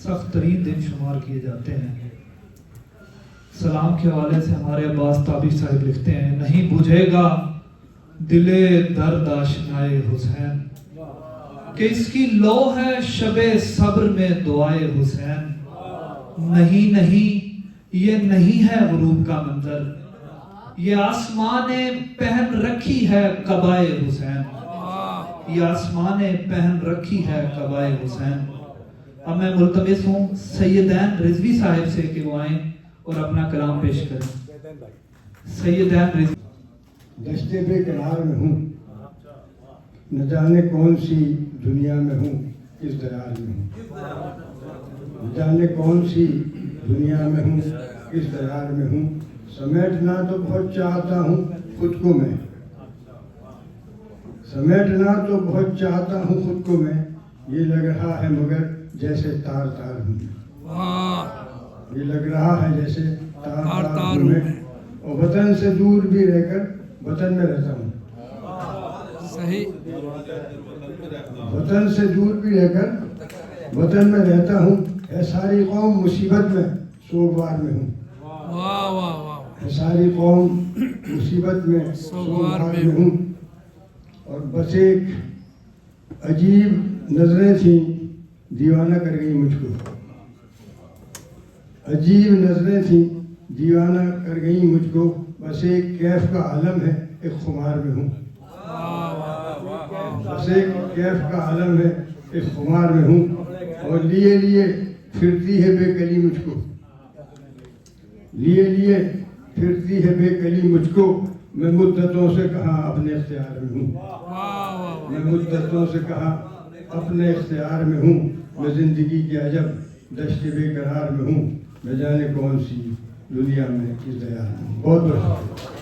سخت ترین دن شمار کیے جاتے ہیں۔ سلام کے حوالے سے ہمارے عباس تابی صاحب لکھتے ہیں، نہیں بجھے گا دل درد آشنائے حسین، کہ اس کی لو ہے شب صبر میں دعائے حسین۔ نہیں نہیں یہ نہیں ہے غروب کا منظر، یہ آسمان پہن رکھی ہے قبائے حسین، یہ آسمان پہن رکھی ہے قبائے حسین۔ اب میں ملتمس ہوں سیدین رضوی صاحب سے کہ وہ آئیں اور اپنا کلام پیش کریں۔ سیدین رضوی۔ دشتے بے قرار میں ہوں، نہ جانے کون سی دنیا میں ہوں، کس درار میں ہوں، نہ جانے کون سی دنیا میں ہوں، کس درار میں ہوں، سمیٹنا تو بہت چاہتا ہوں خود کو میں، سمیٹنا تو بہت چاہتا ہوں خود کو میں، یہ لگ رہا ہے مگر جیسے تار تار ہوں، یہ لگ رہا ہے جیسے تار تار ہوں میں، اور وطن سے دور بھی رہ کر وطن میں رہتا ہوں، صحیح، وطن سے دور بھی رہ کر وطن میں رہتا ہوں، اے ساری قوم مصیبت میں سوگوار میں ہوں، واہ واہ واہ، اے ساری قوم مصیبت میں سوگوار میں ہوں، اور بس ایک عجیب نظریں تھیں دیوانہ کر گئی مجھ کو، عجیب نظریں تھیں دیوانہ کر گئی مجھ کو، بس ایک کیف کا عالم ہے ایک خمار میں ہوں، بس ایک کیف کا عالم ہے ایک خمار میں ہوں، اور لیے لیے پھرتی ہے بے کلی مجھ کو، لیے لیے پھرتی ہے بے کلی مجھ کو، میں مدتوں سے کہاں اپنے اختیار میں ہوں، میں مدتوں سے کہاں اپنے اختیار میں ہوں، میں زندگی کے عجب دشت بے قرار میں ہوں، نہ جانے کون سی دنیا میں کس دیار میں ہوں۔ بہت بہت